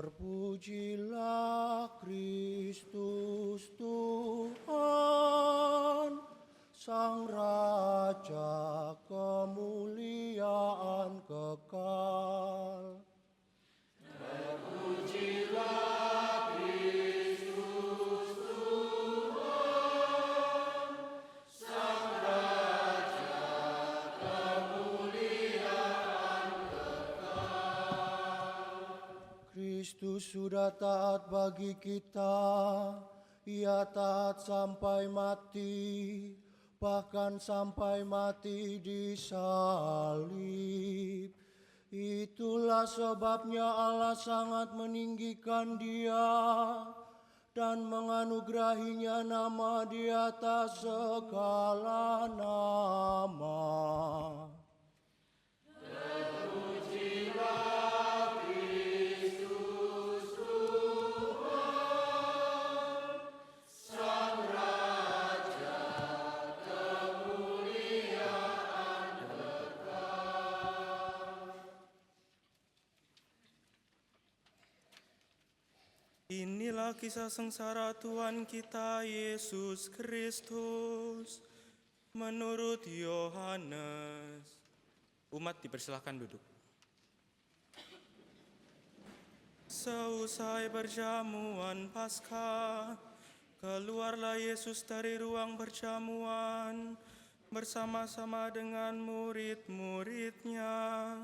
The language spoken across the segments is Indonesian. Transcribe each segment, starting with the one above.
Terpujilah Kristus Tuhan, Sang Raja kemuliaan kekal. Terpujilah Kristus Tuhan, Sang Raja kemuliaan kekal. Kristus sudah taat bagi kita, Ia taat sampai mati, bahkan sampai mati di salib. Itulah sebabnya Allah sangat meninggikan Dia dan menganugerahinya nama di atas segala nama. Terpujilah Kristus Tuhan, Sang Raja kemuliaan kekal. Inilah kisah sengsara Tuhan kita Yesus Kristus menurut Yohanes. Umat dipersilahkan duduk. Seusai perjamuan Paskah, keluarlah Yesus dari ruang perjamuan bersama-sama dengan murid-muridnya,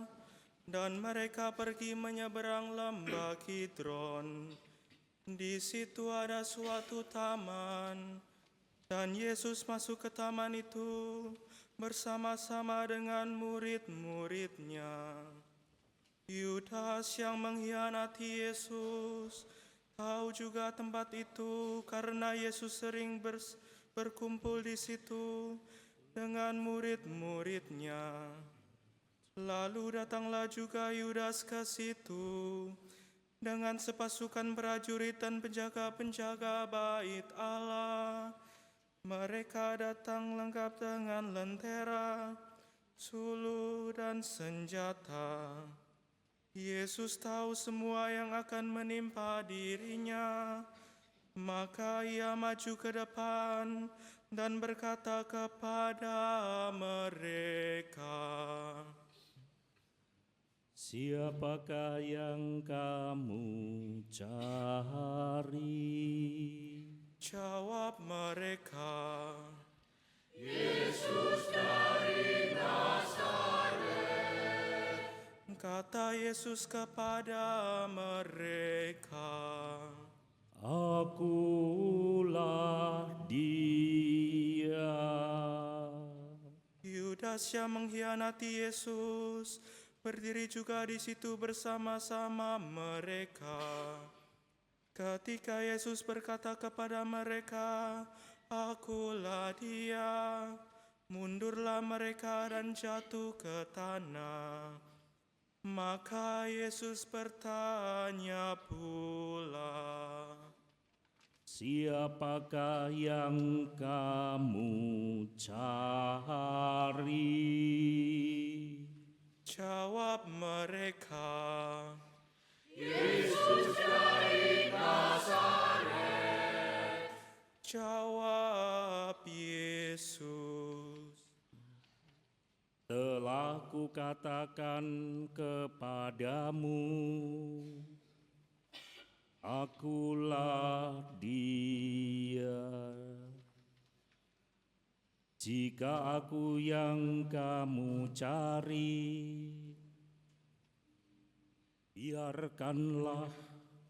dan mereka pergi menyeberang lembah Kidron. Di situ ada suatu taman, dan Yesus masuk ke taman itu bersama-sama dengan murid-muridnya. Yudas yang mengkhianati Yesus tahu juga tempat itu karena Yesus sering berkumpul di situ dengan murid-muridnya. Lalu datanglah juga Yudas ke situ dengan sepasukan prajurit dan penjaga-penjaga bait Allah. Mereka datang lengkap dengan lentera, sulu, dan senjata. Yesus tahu semua yang akan menimpa dirinya, maka Ia maju ke depan dan berkata kepada mereka, "Siapakah yang kamu cari?" Jawab mereka, Yesus dari Nazaret. kata Yesus kepada mereka, "Akulah Dia." Yudas yang mengkhianati Yesus berdiri juga di situ bersama-sama mereka. Ketika Yesus berkata kepada mereka, "Akulah Dia," mundurlah mereka dan jatuh ke tanah. Maka Yesus bertanya pula, "Siapakah yang kamu cari?" Jawab mereka, Yesus dari Nazaret. Jawab Yesus, "Telah kukatakan kepadamu, Akulah Dia. Jika Aku yang kamu cari, biarkanlah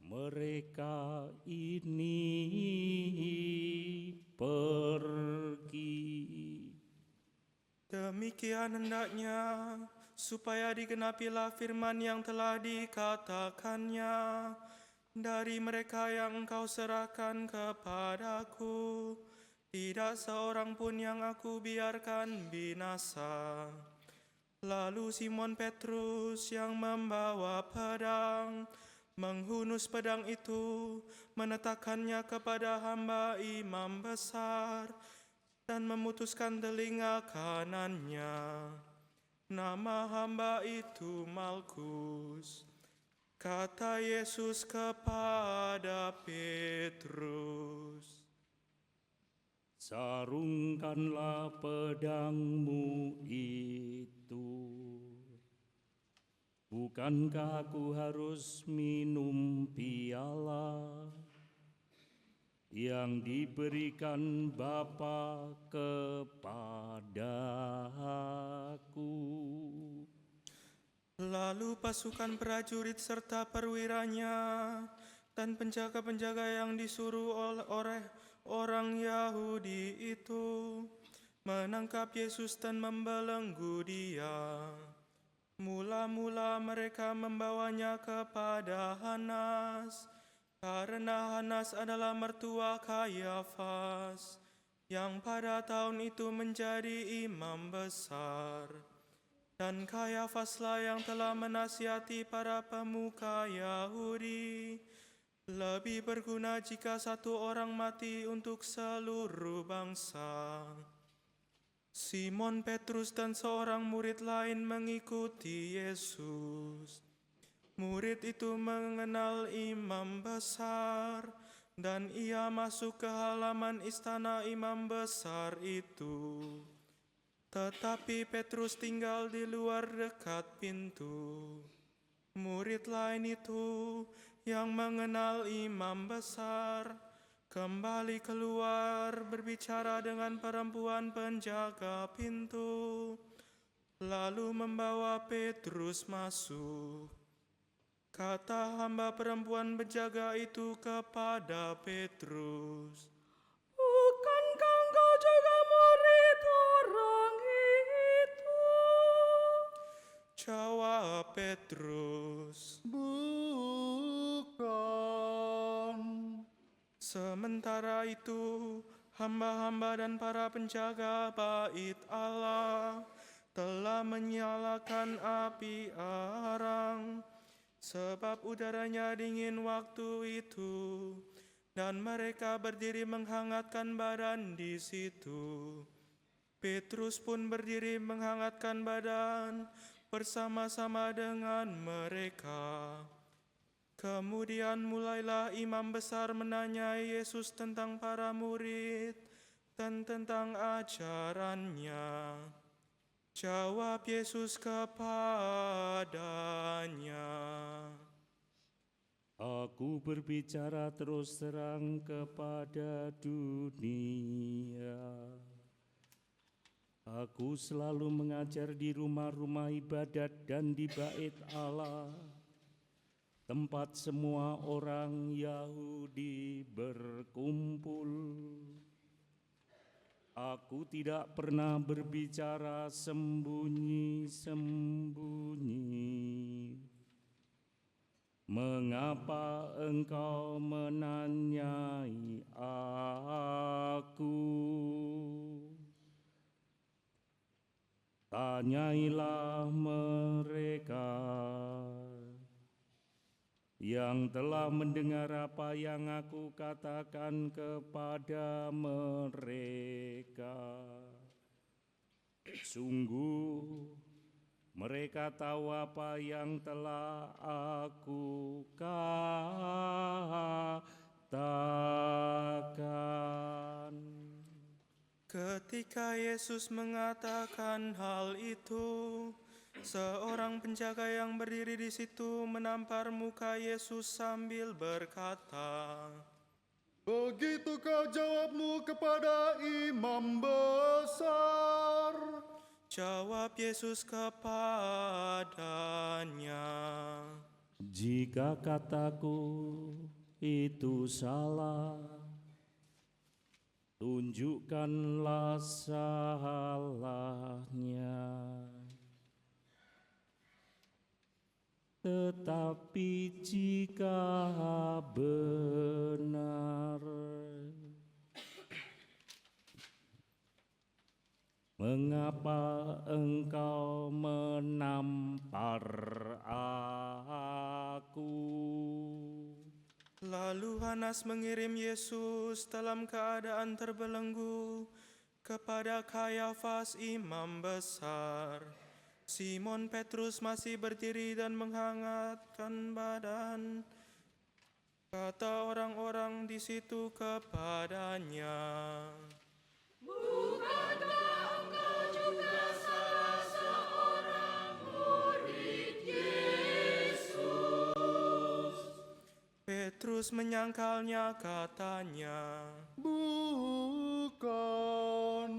mereka ini pergi." demikian hendaknya supaya digenapilah firman yang telah dikatakannya, dari mereka yang Engkau serahkan kepadaku, tidak seorang pun yang Aku biarkan binasa. Lalu Simon Petrus yang membawa pedang menghunus pedang itu, menetakannya kepada hamba imam besar dan memutuskan telinga kanannya. Nama hamba itu Malkus. Kata Yesus kepada Petrus, sarungkanlah pedangmu itu. Bukankah aku harus minum piala yang diberikan Bapa kepadaku? lalu pasukan prajurit serta perwiranya dan penjaga-penjaga yang disuruh oleh orang Yahudi itu menangkap Yesus dan membelenggu Dia. Mula-mula mereka membawanya kepada Hanas, karena Hanas adalah mertua Kayafas, yang pada tahun itu menjadi imam besar. Dan Kayafaslah yang telah menasihati para pemuka Yahudi, lebih berguna jika satu orang mati untuk seluruh bangsa. Simon Petrus dan seorang murid lain mengikuti Yesus. Murid itu mengenal imam besar, dan ia masuk ke halaman istana imam besar itu. Tetapi Petrus tinggal di luar dekat pintu. Murid lain itu yang mengenal imam besar kembali keluar berbicara dengan perempuan penjaga pintu, lalu membawa Petrus masuk. Kata hamba perempuan penjaga itu kepada Petrus, "Bukankah engkau juga murid orang itu?" Jawab Petrus, Bukan. Sementara itu, hamba-hamba dan para penjaga bait Allah telah menyalakan api arang, sebab udaranya dingin waktu itu, dan mereka berdiri menghangatkan badan di situ. Petrus pun berdiri menghangatkan badan bersama-sama dengan mereka. Kemudian mulailah imam besar menanyai Yesus tentang para murid dan tentang ajarannya. Jawab Yesus kepadanya, Aku berbicara terus terang kepada dunia. Aku selalu mengajar di rumah-rumah ibadat dan di bait Allah, tempat semua orang Yahudi berkumpul. Aku tidak pernah berbicara sembunyi-sembunyi. Mengapa engkau menanyai aku? Tanyailah mereka yang telah mendengar apa yang aku katakan kepada mereka. Sungguh, mereka tahu apa yang telah aku katakan. Ketika Yesus mengatakan hal itu, seorang penjaga yang berdiri di situ menampar muka Yesus sambil berkata, Begitukah jawabmu kepada imam besar? Jawab Yesus kepadanya, Jika kataku itu salah, tunjukkanlah salahnya. Tetapi jika benar, mengapa engkau menampar aku? Lalu Hanas mengirim Yesus dalam keadaan terbelenggu kepada Kayafas imam besar. Simon Petrus masih berdiri dan menghangatkan badan. Kata orang-orang di situ kepadanya, Bukankah engkau juga salah seorang murid Yesus? Petrus menyangkalnya, katanya, Bukan.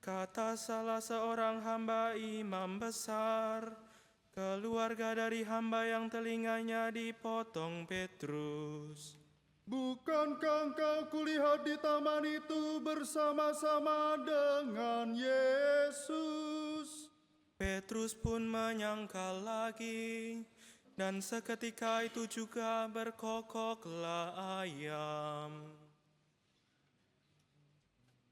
kata salah seorang hamba imam besar, keluarga dari hamba yang telinganya dipotong Petrus. Bukankah engkau kulihat di taman itu bersama-sama dengan Yesus? Petrus pun menyangkal lagi, dan seketika itu juga berkokoklah ayam.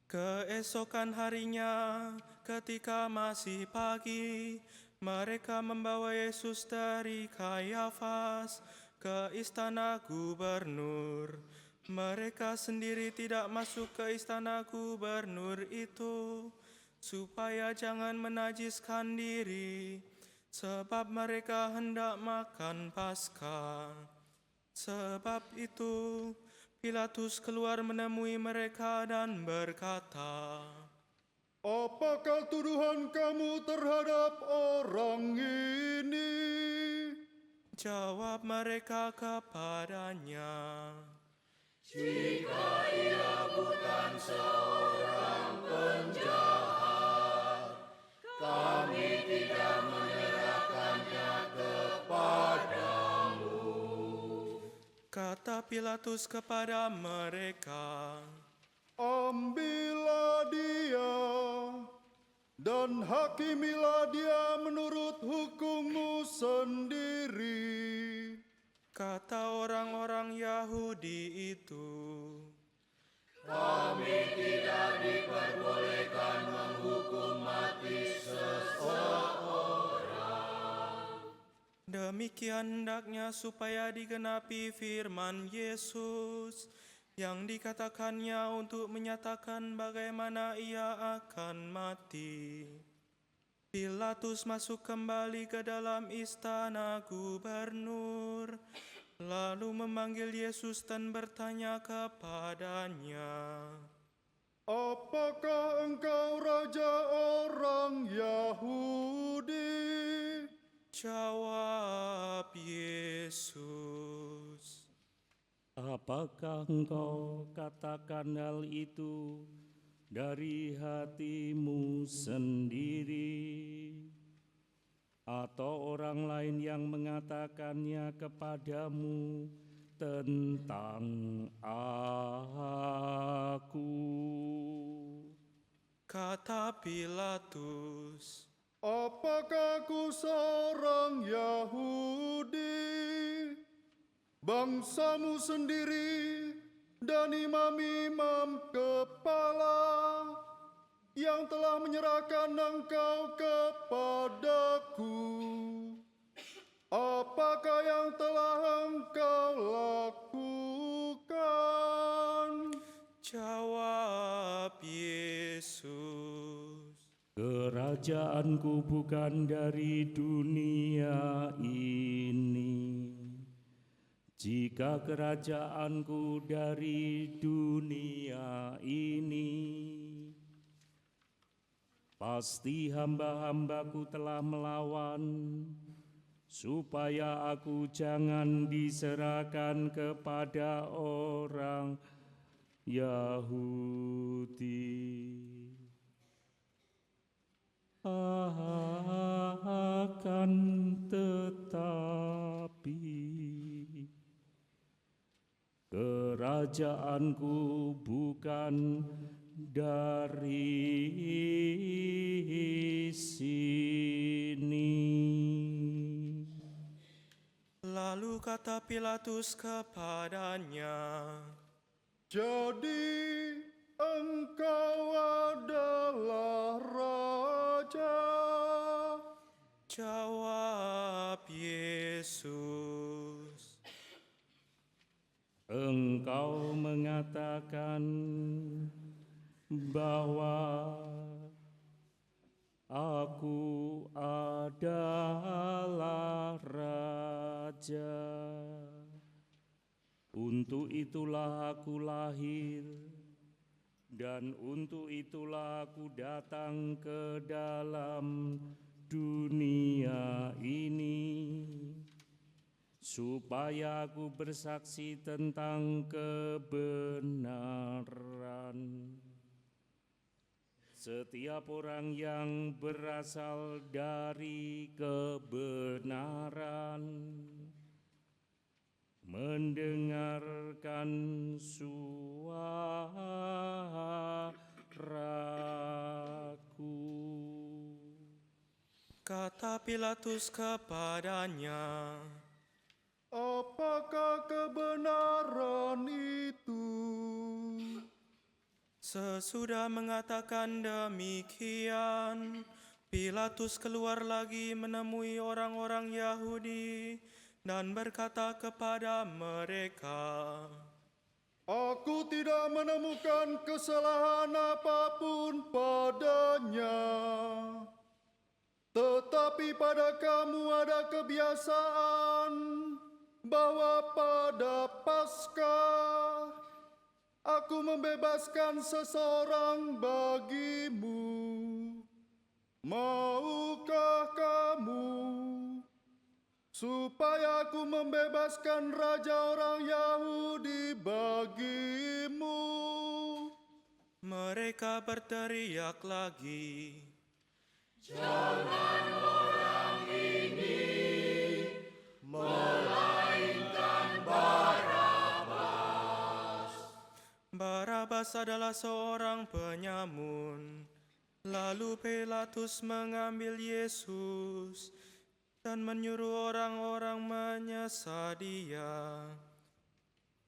Keesokan harinya, ketika masih pagi, mereka membawa Yesus dari Kayafas ke istana gubernur. Mereka sendiri tidak masuk ke istana gubernur itu, supaya jangan menajiskan diri, sebab mereka hendak makan Paskah. Sebab itu, Pilatus keluar menemui mereka dan berkata, Apakah tuduhan kamu terhadap orang ini? jawab mereka kepadanya, Jika ia bukan seorang penjahat, kami tidak menyerahkannya kepadamu. kata Pilatus kepada mereka, Ambillah dia dan hakimilah dia menurut hukummu sendiri. kata orang-orang Yahudi itu. Kami tidak diperbolehkan menghukum mati seseorang. Demikian hendaknya supaya digenapi firman Yesus yang dikatakannya untuk menyatakan bagaimana ia akan mati. Pilatus masuk kembali ke dalam istana gubernur, lalu memanggil Yesus dan bertanya kepadanya, Apakah engkau raja orang Yahudi? jawab Yesus, Apakah engkau katakan hal itu dari hatimu sendiri, atau orang lain yang mengatakannya kepadamu tentang aku? kata Pilatus. Apakah aku seorang Yahudi? Bangsamu sendiri dan imam-imam kepala yang telah menyerahkan engkau kepadaku. Apakah yang telah engkau lakukan? Jawab Yesus, Kerajaanku bukan dari dunia ini. Jika kerajaanku dari dunia ini, pasti hamba-hambaku telah melawan, supaya aku jangan diserahkan kepada orang Yahudi. Akan tetapi kerajaanku bukan dari sini. lalu kata Pilatus kepadanya, Jadi engkau adalah raja? jawab Yesus, Engkau mengatakan bahwa aku adalah Untuk itulah aku lahir, dan untuk itulah aku datang ke dalam dunia ini, supaya aku bersaksi tentang kebenaran. Setiap orang yang berasal dari kebenaran mendengarkan suaraku. Kata Pilatus kepadanya, apakah kebenaran itu? sesudah mengatakan demikian, Pilatus keluar lagi menemui orang-orang Yahudi dan berkata kepada mereka, Aku tidak menemukan kesalahan apapun padanya. Tetapi pada kamu ada kebiasaan bahwa pada Paskah aku membebaskan seseorang bagimu. Maukah kamu supaya aku membebaskan raja orang Yahudi bagimu? mereka berteriak lagi, Jangan orang ini, melainkan Barabas. Barabas adalah seorang penyamun. Lalu Pilatus mengambil Yesus dan menyuruh orang-orang menyesah dia.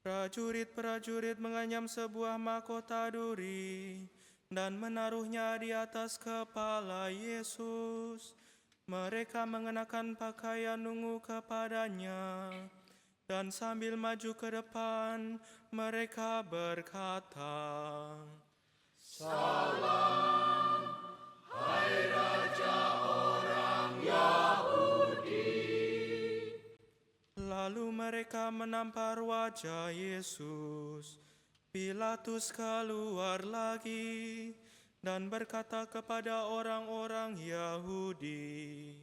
Prajurit-prajurit menganyam sebuah mahkota duri dan menaruhnya di atas kepala Yesus. Mereka mengenakan pakaian ungu kepadanya, dan sambil maju ke depan, mereka berkata, Hai Raja orang Yahudi. lalu mereka menampar wajah Yesus. Pilatus keluar lagi dan berkata kepada orang-orang Yahudi,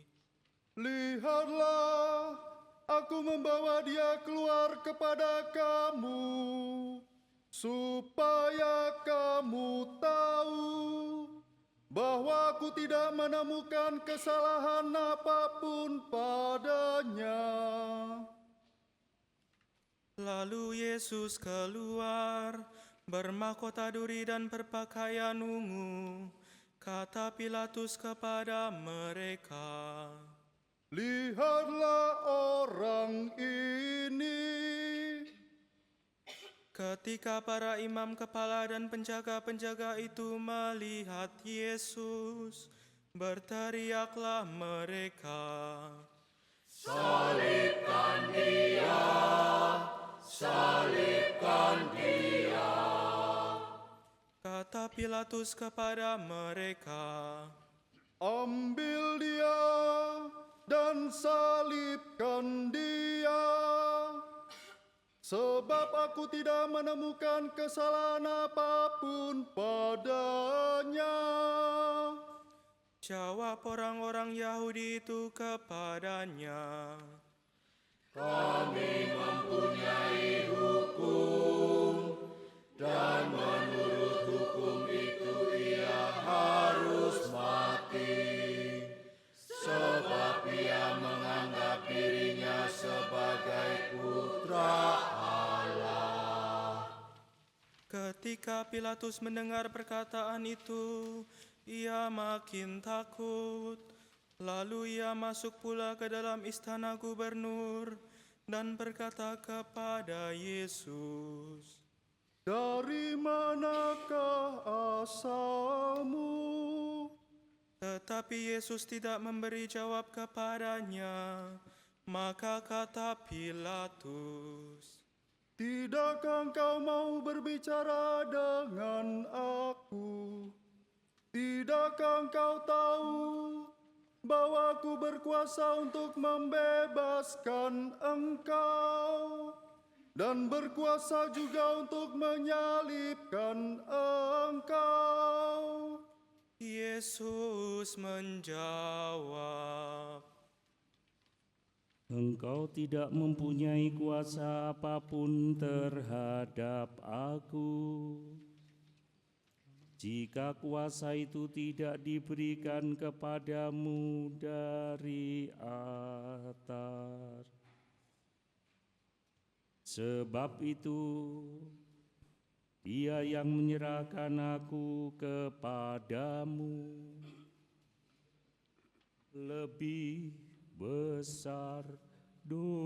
Lihatlah, aku membawa dia keluar kepada kamu, supaya kamu tahu bahwa aku tidak menemukan kesalahan apapun padanya. Lalu Yesus keluar, bermahkota duri dan berpakaian ungu. Kata Pilatus kepada mereka, Lihatlah orang ini. ketika para imam kepala dan penjaga-penjaga itu melihat Yesus, berteriaklah mereka, Salibkan dia, salibkan dia. Kata Pilatus kepada mereka, Ambil dia dan salibkan dia, sebab aku tidak menemukan kesalahan apapun padanya. jawab orang-orang Yahudi itu kepadanya, Kami mempunyai hukum, dan menurut hukum itu ia harus mati, sebab ia menganggap dirinya sebagai putra Allah. Ketika Pilatus mendengar perkataan itu, ia makin takut. Lalu ia masuk pula ke dalam istana gubernur dan berkata kepada Yesus, Dari manakah asalmu? tetapi Yesus tidak memberi jawab kepadanya. Maka kata Pilatus, Tidakkah engkau mau berbicara dengan aku? Tidakkah engkau tahu bahwa aku berkuasa untuk membebaskan engkau dan berkuasa juga untuk menyalibkan Engkau. Yesus menjawab, Engkau tidak mempunyai kuasa apapun terhadap Aku. Jika kuasa itu tidak diberikan kepadamu dari atas. Sebab itu, Dia yang menyerahkan Aku kepadamu lebih besar dosanya.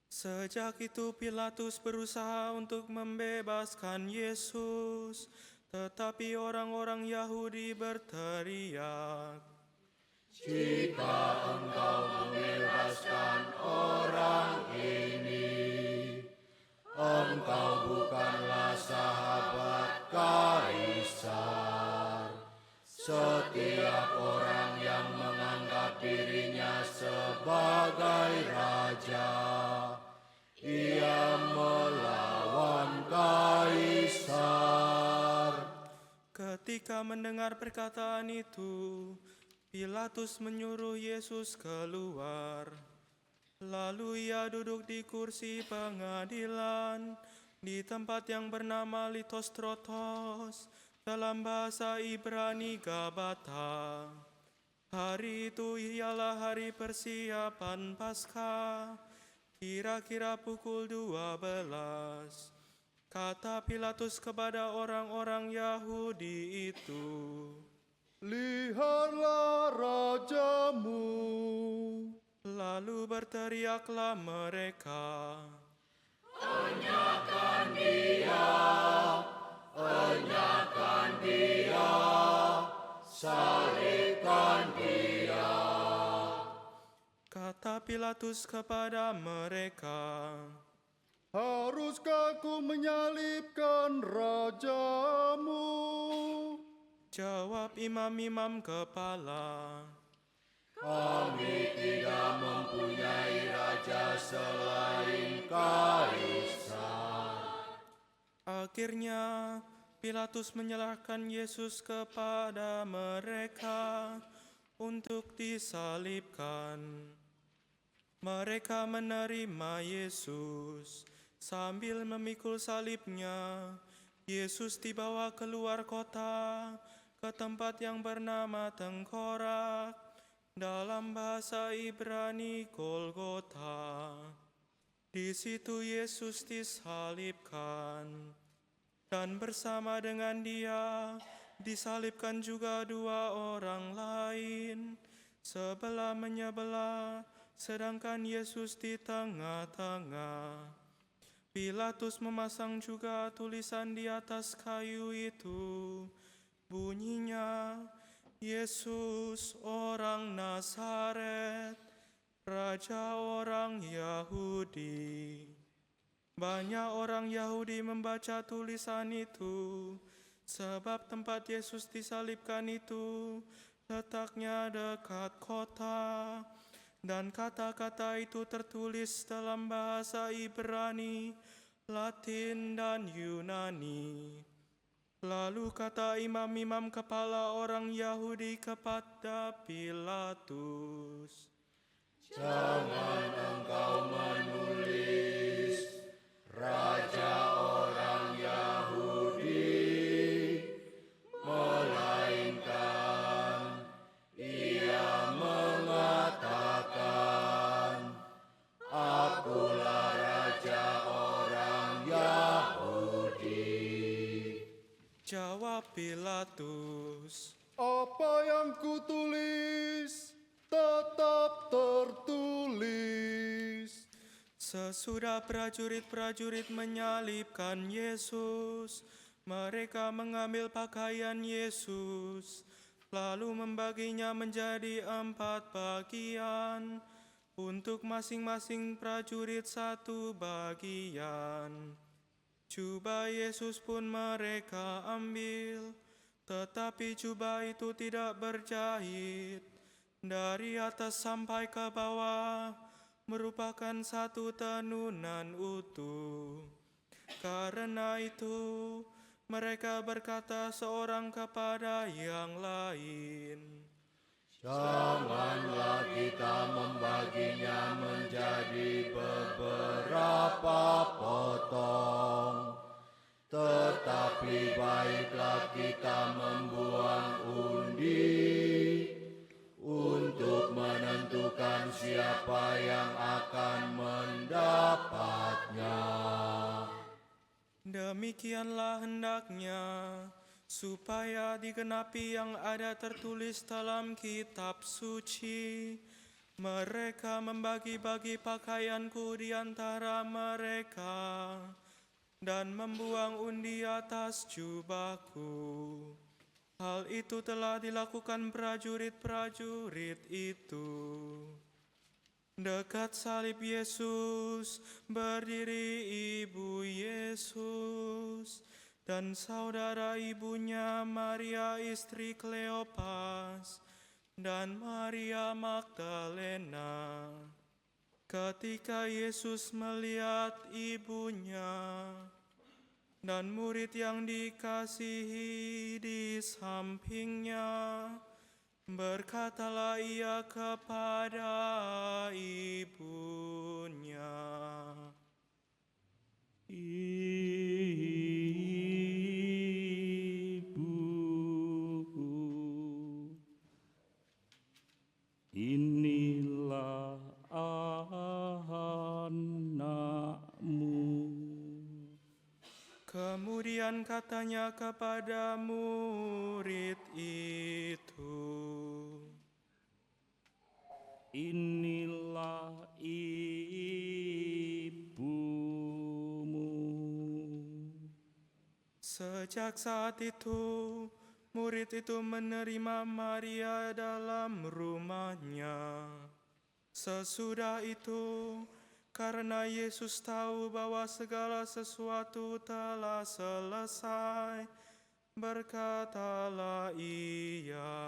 Sejak itu Pilatus berusaha untuk membebaskan Yesus, tetapi orang-orang Yahudi berteriak, Jika engkau membebaskan orang ini, engkau bukanlah sahabat Kaisar. Setiap orang yang menganggap dirinya sebagai raja, ia melawan Kaisar. Ketika mendengar perkataan itu, Pilatus menyuruh Yesus keluar. Lalu ia duduk di kursi pengadilan di tempat yang bernama Litostrotos, dalam bahasa Ibrani Gabata. Hari itu ialah hari persiapan Paskah, kira-kira pukul 12. Kata Pilatus kepada orang-orang Yahudi itu, Lihatlah rajamu. lalu berteriaklah mereka, Salibkan dia. kata Pilatus kepada mereka, Haruskah aku menyalibkan rajamu? jawab imam-imam kepala, Kami tidak mempunyai raja selain Kaisar. Akhirnya Pilatus menyerahkan Yesus kepada mereka untuk disalibkan. Mereka menerima Yesus sambil memikul salibnya. Yesus dibawa keluar kota ke tempat yang bernama Tengkorak, dalam bahasa Ibrani Golgota. Di situ Yesus disalibkan, dan bersama dengan Dia disalibkan juga dua orang lain, sebelah menyebelah, sedangkan Yesus di tengah-tengah. Pilatus memasang juga tulisan di atas kayu itu, bunyinya, Yesus orang Nazaret, Raja orang Yahudi. Banyak orang Yahudi membaca tulisan itu, sebab tempat Yesus disalibkan itu letaknya dekat kota, dan kata-kata itu tertulis dalam bahasa Ibrani, Latin, dan Yunani. Lalu kata imam-imam kepala orang Yahudi kepada Pilatus, Jangan engkau menulis Raja orang Yahudi, melainkan ia mengatakan, Akulah Raja orang Yahudi. jawab Pilatus, Apa yang kutulis tetap tertulis. sesudah prajurit-prajurit menyalibkan Yesus, mereka mengambil pakaian Yesus, lalu membaginya menjadi 4 bagian, untuk masing-masing prajurit 1 bagian. Jubah Yesus pun mereka ambil, tetapi jubah itu tidak berjahit, dari atas sampai ke bawah merupakan satu tenunan utuh. Karena itu, mereka berkata seorang kepada yang lain, Janganlah kita membaginya menjadi beberapa potong, tetapi baiklah kita membuang undi untuk menentukan siapa yang akan mendapatnya. demikianlah hendaknya, supaya digenapi yang ada tertulis dalam kitab suci. Mereka membagi-bagi pakaianku di antara mereka, dan membuang undi atas jubahku. Hal itu telah dilakukan prajurit-prajurit itu. Dekat salib Yesus berdiri ibu Yesus dan saudara ibunya Maria istri Kleopas dan Maria Magdalena. Ketika Yesus melihat ibunya dan murid yang dikasihi di sampingnya, berkatalah ia kepada ibunya, Ibu, inilah anakmu. Kemudian katanya kepada murid itu, Inilah ibumu. Sejak saat itu, murid itu menerima Maria dalam rumahnya. Sesudah itu, karena Yesus tahu bahwa segala sesuatu telah selesai, berkatalah ia,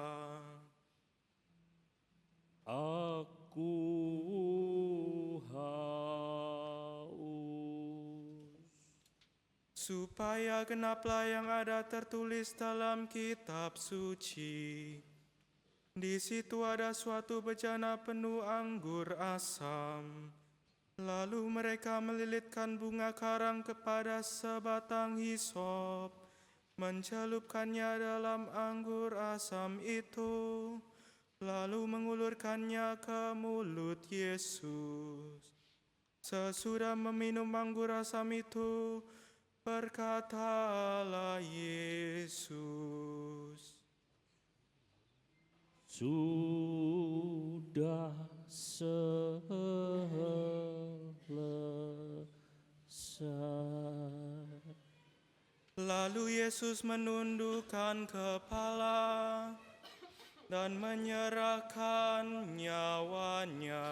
Aku haus. supaya genaplah yang ada tertulis dalam kitab suci. Di situ ada suatu bejana penuh anggur asam. Lalu mereka melilitkan bunga karang kepada sebatang hisop, mencelupkannya dalam anggur asam itu, lalu mengulurkannya ke mulut Yesus. Sesudah meminum anggur asam itu, berkatalah Yesus, Sudah selesai. lalu Yesus menundukkan kepala dan menyerahkan nyawanya.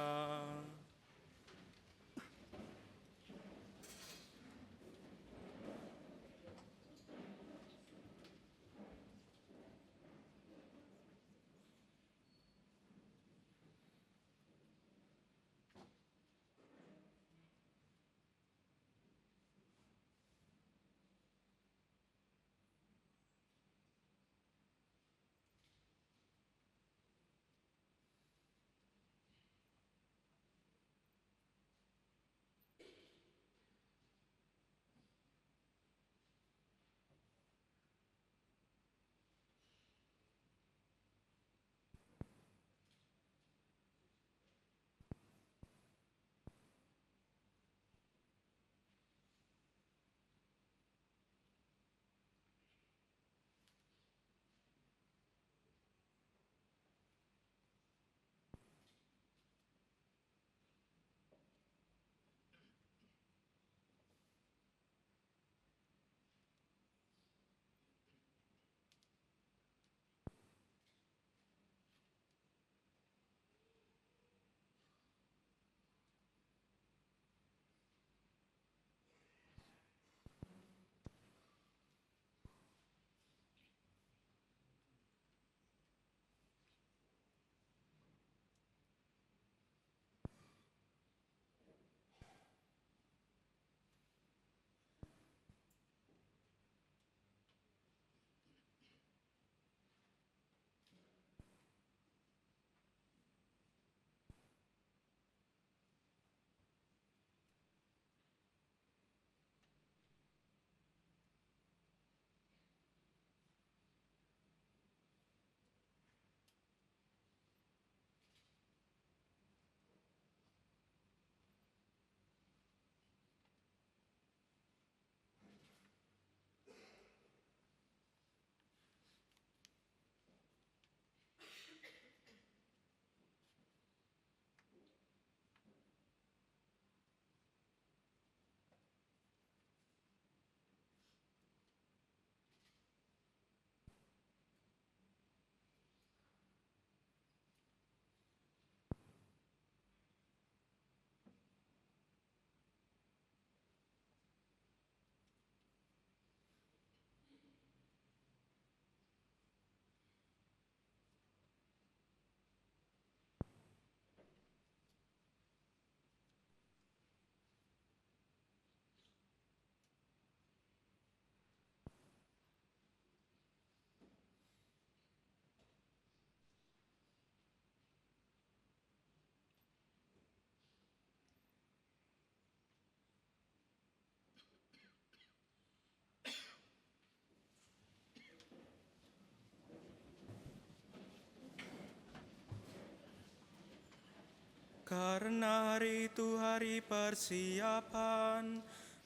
Karena hari itu hari persiapan,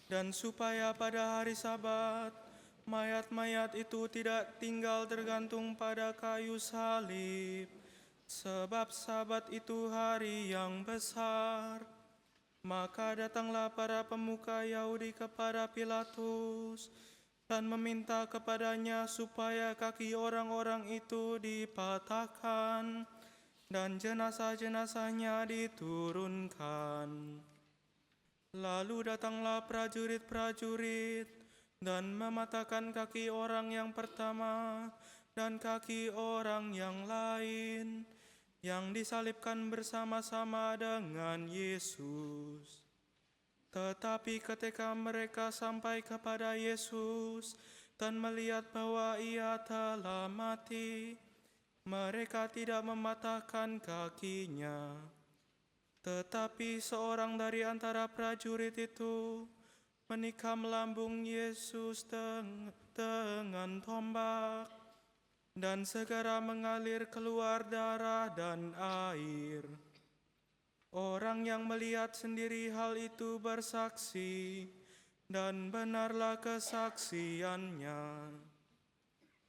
dan supaya pada hari Sabat, mayat-mayat itu tidak tinggal tergantung pada kayu salib, sebab Sabat itu hari yang besar. Maka datanglah para pemuka Yahudi kepada Pilatus dan meminta kepadanya supaya kaki orang-orang itu dipatahkan dan jenazah-jenazahnya diturunkan. Lalu datanglah prajurit-prajurit dan mematahkan kaki orang yang pertama dan kaki orang yang lain yang disalibkan bersama-sama dengan Yesus. Tetapi ketika mereka sampai kepada Yesus dan melihat bahwa ia telah mati, mereka tidak mematahkan kakinya. Tetapi seorang dari antara prajurit itu menikam lambung Yesus dengan tombak, dan segera mengalir keluar darah dan air. Orang yang melihat sendiri hal itu bersaksi, dan benarlah kesaksiannya.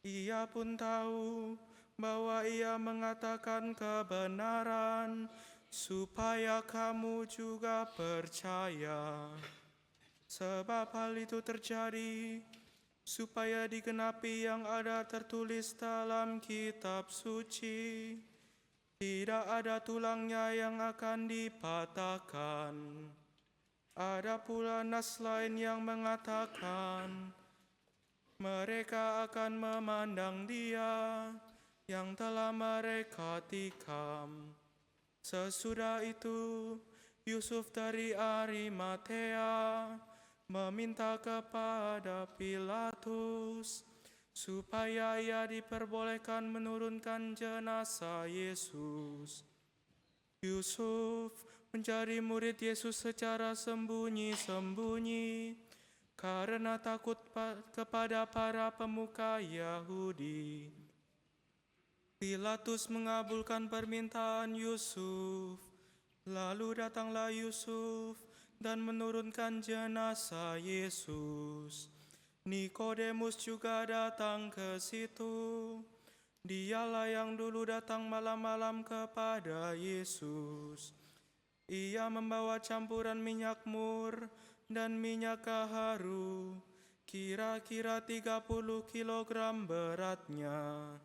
Ia pun tahu bahwa ia mengatakan kebenaran, supaya kamu juga percaya. Sebab hal itu terjadi supaya digenapi yang ada tertulis dalam kitab suci, tidak ada tulangnya yang akan dipatahkan. Ada pula nas lain yang mengatakan, mereka akan memandang dia yang telah mereka tikam. Sesudah itu, Yusuf dari Arimatea meminta kepada Pilatus supaya ia diperbolehkan menurunkan jenazah Yesus. Yusuf mencari murid Yesus secara sembunyi-sembunyi karena takut kepada para pemuka Yahudi. Pilatus mengabulkan permintaan Yusuf. Lalu datanglah Yusuf dan menurunkan jenazah Yesus. Nikodemus juga datang ke situ. Dialah yang dulu datang malam-malam kepada Yesus. Ia membawa campuran minyak mur dan minyak kaharu, kira-kira 30 kilogram beratnya.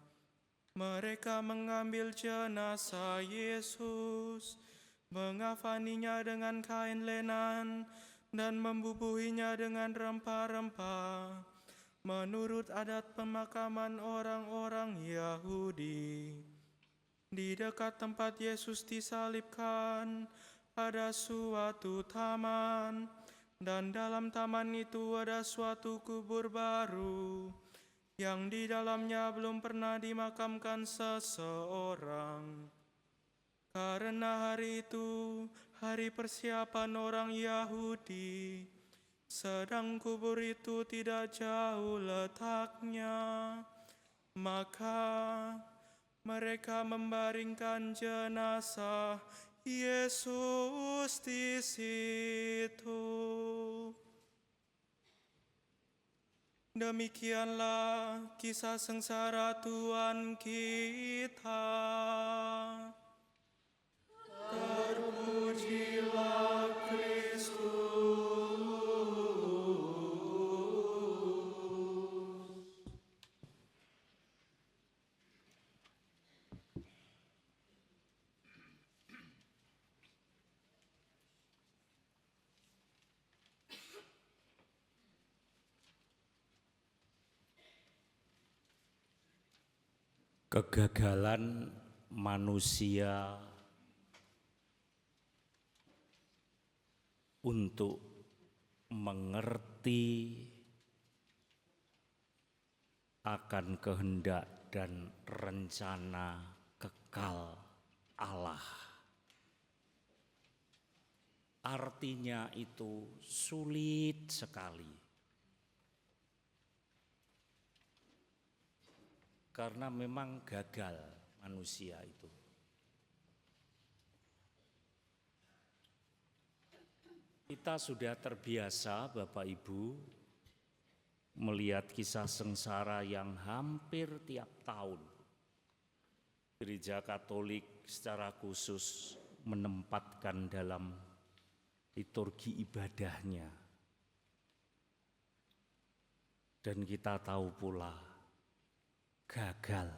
Mereka mengambil jenazah Yesus, mengafaninya dengan kain lenan, dan membubuhinya dengan rempah-rempah, menurut adat pemakaman orang-orang Yahudi. Di dekat tempat Yesus disalibkan, ada suatu taman, dan dalam taman itu ada suatu kubur baru, yang di dalamnya belum pernah dimakamkan seseorang. Karena hari itu hari persiapan orang Yahudi, sedang kubur itu tidak jauh letaknya, maka mereka membaringkan jenazah Yesus di situ. Demikianlah kisah sengsara Tuhan kita. Terpujilah Kristus. Kegagalan manusia untuk mengerti akan kehendak dan rencana kekal Allah. Artinya itu sulit sekali. Karena memang gagal manusia itu. Kita sudah terbiasa Bapak Ibu melihat kisah sengsara yang hampir tiap tahun Gereja Katolik secara khusus menempatkan dalam liturgi ibadahnya. Dan kita tahu pula gagal,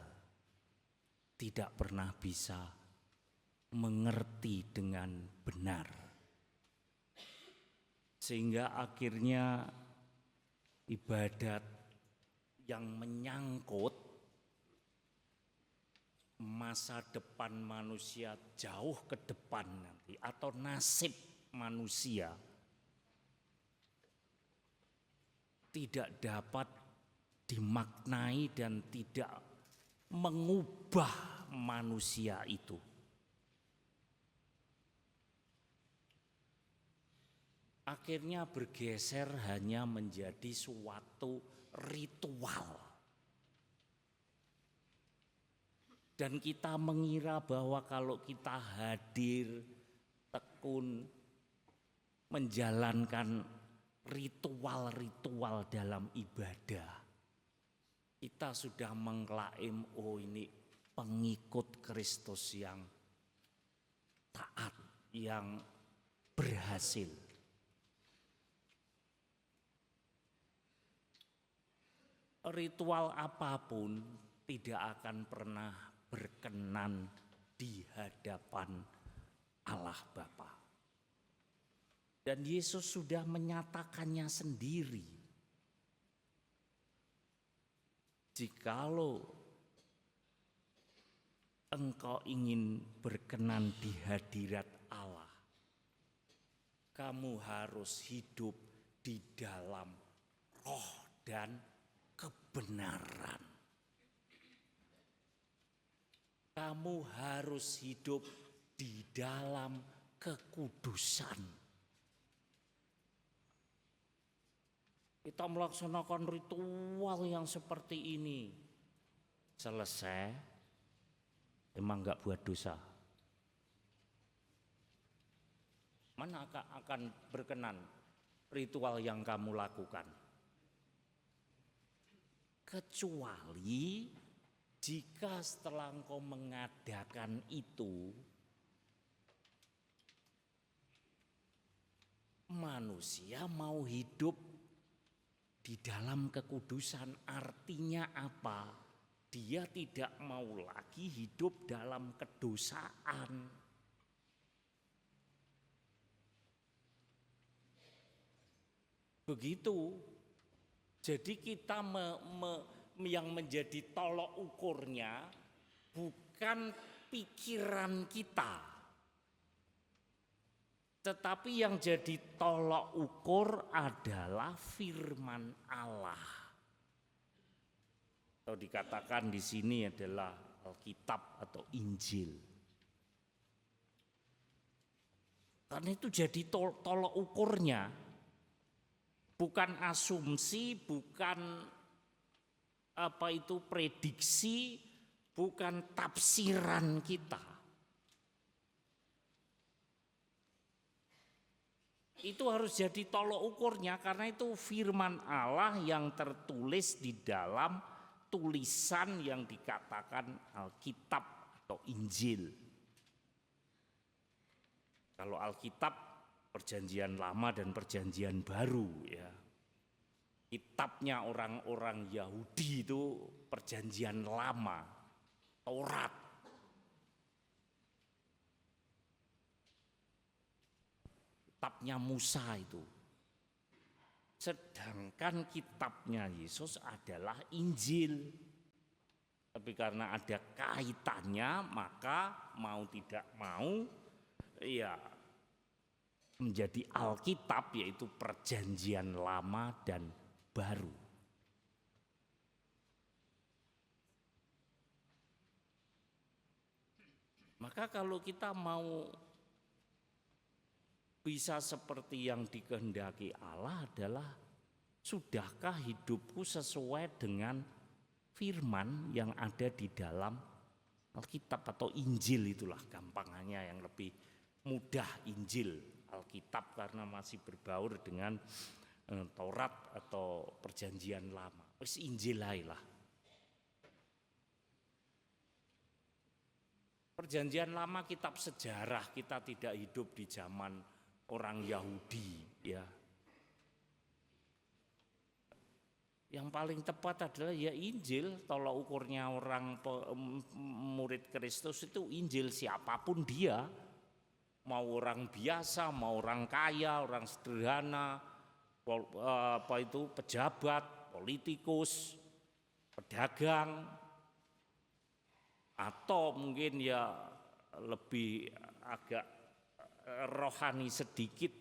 tidak pernah bisa mengerti dengan benar. Sehingga akhirnya ibadat yang menyangkut masa depan manusia jauh ke depan nanti atau nasib manusia tidak dapat dimaknai dan tidak mengubah manusia itu. Akhirnya bergeser hanya menjadi suatu ritual. Dan kita mengira bahwa kalau kita hadir, tekun, menjalankan ritual-ritual dalam ibadah, kita sudah mengklaim, oh ini pengikut Kristus yang taat, yang berhasil. Ritual apapun tidak akan pernah berkenan di hadapan Allah Bapa. Dan Yesus sudah menyatakannya sendiri. Jikalau engkau ingin berkenan di hadirat Allah, kamu harus hidup di dalam roh dan kebenaran. Kamu harus hidup di dalam kekudusan. Kita melaksanakan ritual yang seperti ini. Selesai, emang enggak buat dosa. Mana akan berkenan ritual yang kamu lakukan? Kecuali jika setelah engkau mengadakan itu, manusia mau hidup di dalam kekudusan. Artinya apa? Dia tidak mau lagi hidup dalam kedosaan. Begitu. Jadi kita yang menjadi tolok ukurnya bukan pikiran kita, tetapi yang jadi tolok ukur adalah firman Allah. Atau dikatakan di sini adalah Alkitab atau Injil. Karena itu jadi tolok ukurnya, bukan asumsi, bukan prediksi, bukan tafsiran kita. Itu harus jadi tolok ukurnya karena itu firman Allah yang tertulis di dalam tulisan yang dikatakan Alkitab atau Injil. Kalau Alkitab Perjanjian Lama dan Perjanjian Baru ya. Kitabnya orang-orang Yahudi itu Perjanjian Lama, Taurat. Kitabnya Musa itu. Sedangkan kitabnya Yesus adalah Injil. Tapi karena ada kaitannya, maka mau tidak mau ya menjadi Alkitab, yaitu Perjanjian Lama dan Baru. Maka kalau kita mau bisa seperti yang dikehendaki Allah adalah, sudahkah hidupku sesuai dengan firman yang ada di dalam Alkitab atau Injil, itulah gampangannya yang lebih mudah, Injil Alkitab karena masih berbaur dengan Taurat atau Perjanjian Lama. Wis Injil ae lah. Perjanjian Lama kitab sejarah, kita tidak hidup di zaman orang Yahudi, ya. Yang paling tepat adalah ya Injil, tolak ukurnya orang murid Kristus itu Injil, siapapun dia. Mau orang biasa, mau orang kaya, orang sederhana, pejabat, politikus, pedagang, atau mungkin ya lebih agak rohani sedikit,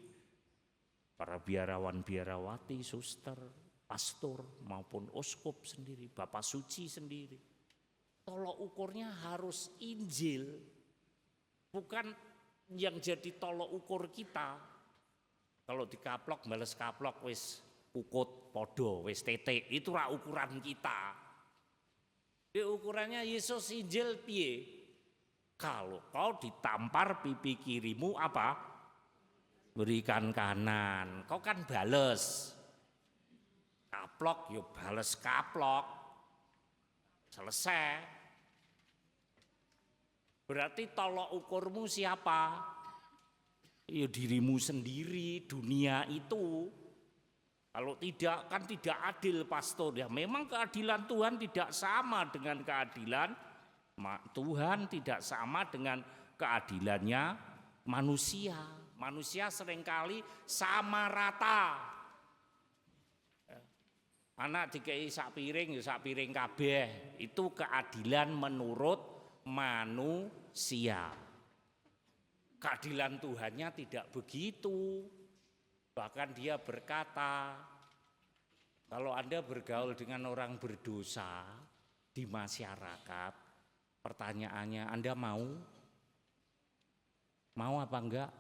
para biarawan-biarawati, suster, pastor maupun uskup sendiri, Bapak Suci sendiri. Tolok ukurnya harus Injil, bukan yang jadi tolok ukur kita. Kalau dikaplok bales kaplok wis ukut podo wis tetek, itu ra ukuran kita. Di ukurannya Yesus Injil piye? Kalau kau ditampar pipi kirimu apa? Berikan kanan. Kau kan bales. Kaplok yo bales kaplok. Selesai. Berarti tolok ukurmu siapa? Ya dirimu sendiri, dunia itu. Kalau tidak kan tidak adil pastor. Ya memang keadilan Tuhan tidak sama dengan keadilan Tuhan, tidak sama dengan keadilannya manusia. Manusia seringkali sama rata. Anak dikei sak piring, ya sak piring kabeh. Itu keadilan menurut manusia. Keadilan Tuhannya tidak begitu. Bahkan dia berkata, kalau Anda bergaul dengan orang berdosa di masyarakat, pertanyaannya Anda mau? Mau apa enggak?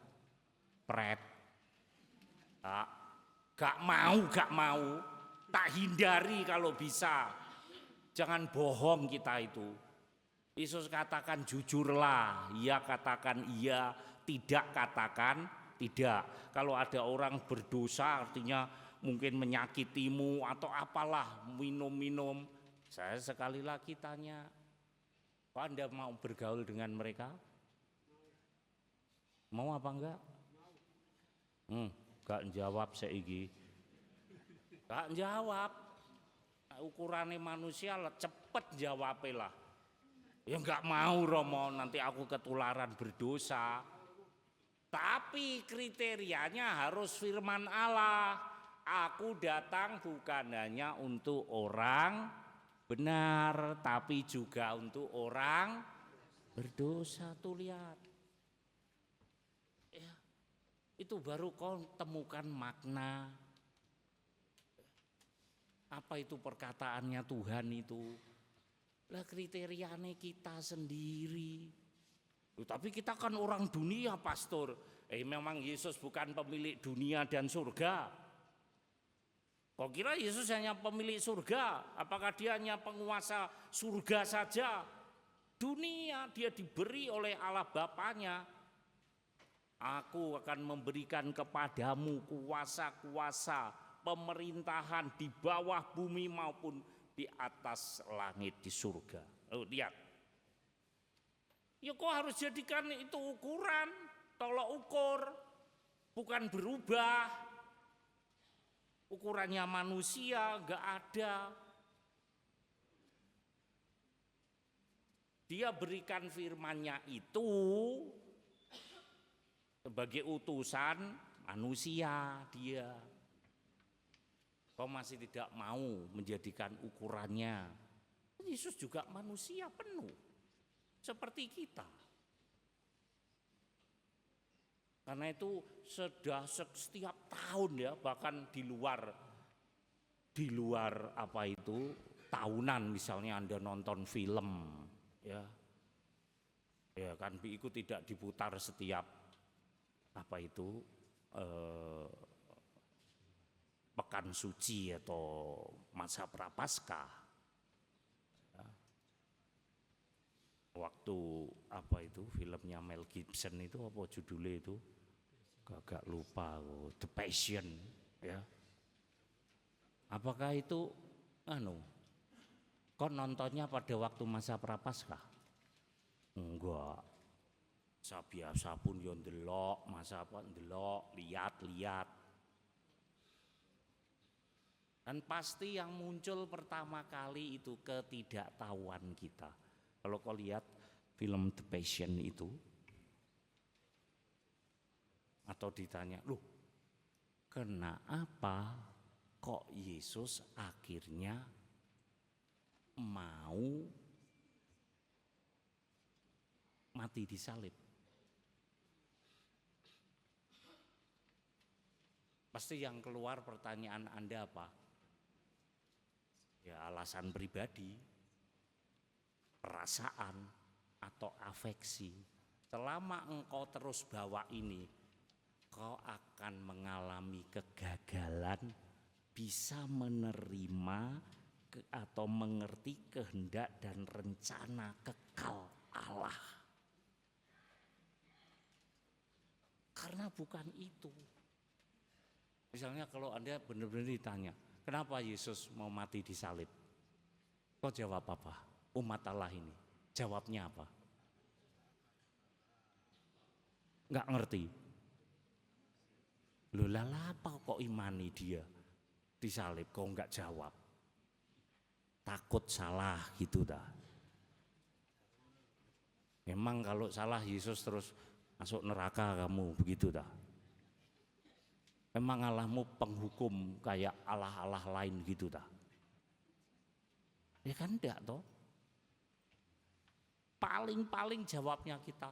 Pret. Gak mau. Tak hindari kalau bisa. Jangan bohong kita itu. Yesus katakan jujurlah, iya katakan iya, tidak katakan tidak. Kalau ada orang berdosa artinya mungkin menyakitimu atau apalah, minum-minum. Saya sekali lagi tanya, apa Anda mau bergaul dengan mereka? Mau apa enggak? Gak jawab seigi. Gak jawab. Ukurannya manusia lah, cepet jawabnya lah. Ya enggak mau Romo, nanti aku ketularan berdosa. Tapi kriterianya harus firman Allah. Aku datang bukan hanya untuk orang benar, tapi juga untuk orang berdosa. Tuh lihat. Ya, itu baru kau temukan makna. Apa itu perkataannya Tuhan itu? Lah kriterianya kita sendiri. Tapi kita kan orang dunia pastor. Memang Yesus bukan pemilik dunia dan surga. Kau kira Yesus hanya pemilik surga? Apakah dia hanya penguasa surga saja? Dunia dia diberi oleh Allah Bapanya. Aku akan memberikan kepadamu kuasa-kuasa pemerintahan di bawah bumi maupun di atas langit di surga. Lihat. Ya kok harus jadikan itu ukuran, tolok ukur, bukan berubah. Ukurannya manusia enggak ada. Dia berikan firman-Nya itu sebagai utusan manusia dia. Kau masih tidak mau menjadikan ukurannya. Yesus juga manusia penuh. Seperti kita. Karena itu sudah setiap tahun ya, bahkan di luar apa itu tahunan, misalnya Anda nonton film ya. Ya kan itu tidak diputar setiap apa itu pekan suci atau masa prapaskah. Waktu apa itu filmnya Mel Gibson itu apa judulnya itu? Gak lupa, The Passion, ya. Apakah itu kok nontonnya pada waktu masa Prapaskah? Enggak. Saya biasa pun yo ndelok, masa apa ndelok, lihat. Dan pasti yang muncul pertama kali itu ketidaktahuan kita. Kalau kau lihat film The Passion itu, atau ditanya, loh kenapa kok Yesus akhirnya mau mati disalib? Pasti yang keluar pertanyaan Anda apa? Ya alasan pribadi, perasaan, atau afeksi. Selama engkau terus bawa ini, kau akan mengalami kegagalan bisa menerima atau mengerti kehendak dan rencana kekal Allah. Karena bukan itu. Misalnya kalau Anda benar-benar ditanya, kenapa Yesus mau mati di salib? Kau jawab apa? Umat Allah ini. Jawabnya apa? Enggak ngerti. Loh lala apa kok imani dia disalib? Kau enggak jawab. Takut salah gitu dah. Memang kalau salah Yesus terus masuk neraka kamu begitu dah. Memang Allahmu penghukum kayak Allah-Allah lain gitu dah. Ya kan enggak toh? Paling-paling jawabnya kita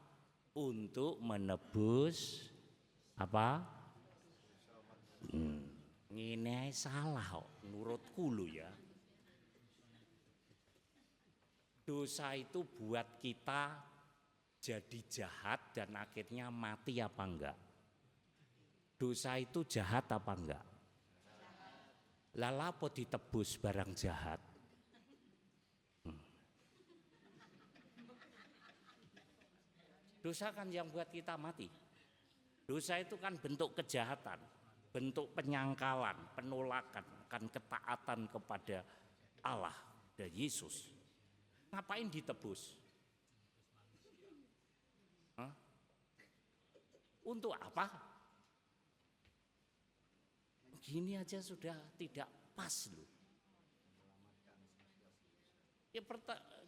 untuk menebus apa? Ini salah menurutku lo ya. Dosa itu buat kita jadi jahat dan akhirnya mati apa enggak? Dosa itu jahat apa enggak? Lala apa ditebus barang jahat? Dosa kan yang buat kita mati. Dosa itu kan bentuk kejahatan, bentuk penyangkalan, penolakan, kan ketaatan kepada Allah dan Yesus. Ngapain ditebus? Untuk apa? Gini aja sudah tidak pas loh. Ya,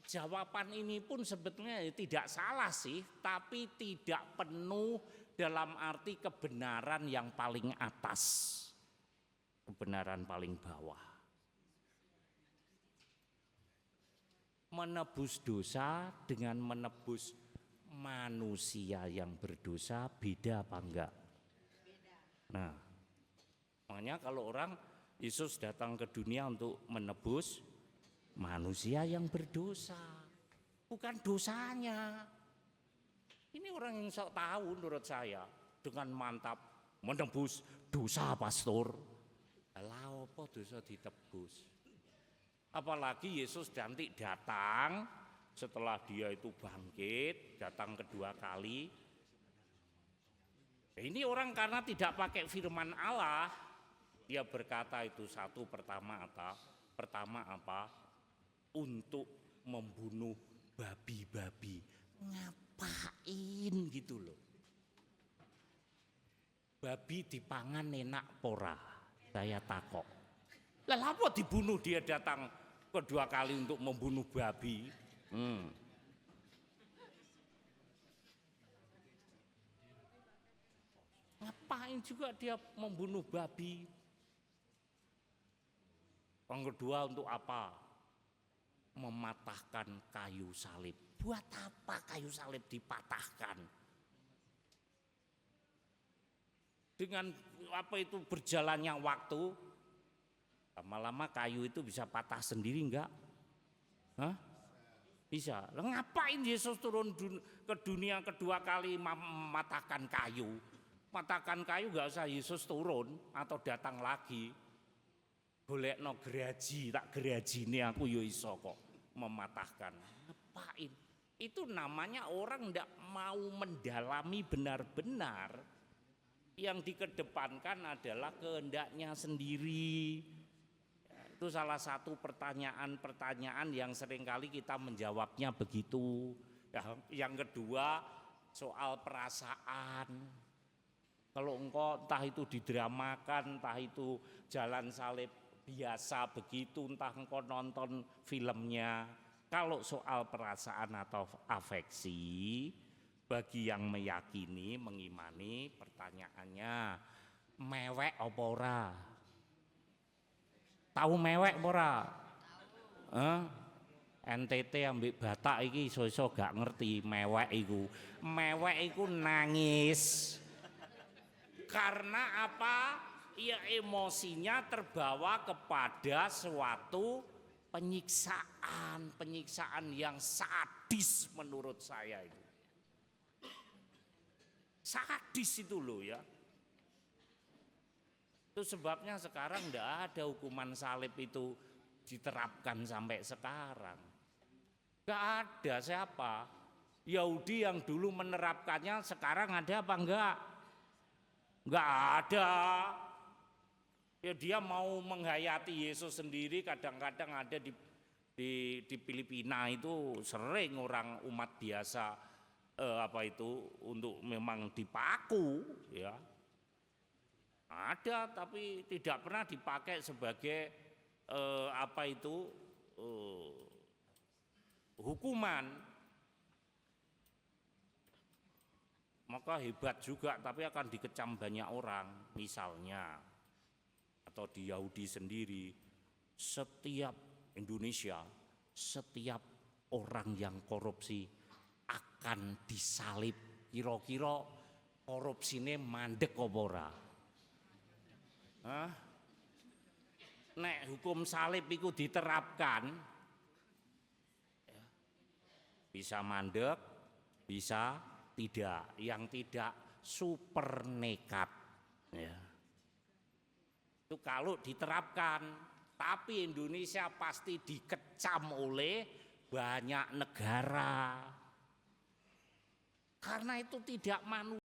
jawaban ini pun sebetulnya tidak salah sih, tapi tidak penuh dalam arti kebenaran yang paling atas, kebenaran paling bawah. Menebus dosa dengan menebus manusia yang berdosa beda apa enggak? Nah, makanya kalau orang Yesus datang ke dunia untuk menebus manusia yang berdosa, bukan dosanya. Ini orang yang sok tahu menurut saya dengan mantap menebus dosa pastor. Lah apa dosa ditebus? Apalagi Yesus nanti datang setelah dia itu bangkit, datang kedua kali. Ini orang karena tidak pakai firman Allah, dia berkata itu satu pertama apa? Untuk membunuh babi-babi. Ngapain gitu loh? Babi dipangan enak pora? Saya takok. Lah apa dibunuh dia datang kedua kali untuk membunuh babi? Ngapain juga dia membunuh babi? Yang kedua untuk apa? Mematahkan kayu salib. Buat apa kayu salib dipatahkan? Dengan apa itu berjalannya waktu, lama-lama kayu itu bisa patah sendiri enggak? Hah? Bisa. Ngapain Yesus turun ke dunia kedua kali mematahkan kayu? Matahkan kayu enggak usah Yesus turun atau datang lagi. Golekno geraji, tak geraji ini aku yo iso kok mematahkan. Ngapain? Itu namanya orang ndak mau mendalami benar-benar Yang dikedepankan adalah kehendaknya sendiri. Ya, itu salah satu pertanyaan-pertanyaan yang seringkali kita menjawabnya begitu. Ya, yang kedua soal perasaan. Kalau engkau entah itu didramakan, entah itu jalan salib biasa begitu, entah engkau nonton filmnya. Kalau soal perasaan atau afeksi, bagi yang meyakini, mengimani, pertanyaannya mewek apa ora? Tahu mewek apa ora? NTT ambek Batak iki iso-iso gak ngerti mewek iku. Mewek iku nangis. Karena apa? Ya emosinya terbawa kepada suatu penyiksaan yang sadis menurut saya itu. Sadis itu loh ya. Itu sebabnya sekarang enggak ada hukuman salib itu diterapkan sampai sekarang. Enggak ada. Siapa? Yahudi yang dulu menerapkannya sekarang ada apa enggak? Enggak ada. Ya dia mau menghayati Yesus sendiri, kadang-kadang ada di Filipina itu sering orang umat biasa untuk memang dipaku ya. Ada tapi tidak pernah dipakai sebagai hukuman. Maka hebat juga, tapi akan dikecam banyak orang. Misalnya atau di Yahudi sendiri, setiap Indonesia, setiap orang yang korupsi akan disalib. Kira-kira korupsine mandek apa ora? Nek hukum salib itu diterapkan, bisa mandek, bisa tidak. Yang tidak super nekat. Ya. Itu kalau diterapkan, tapi Indonesia pasti dikecam oleh banyak negara. Karena itu tidak manusia.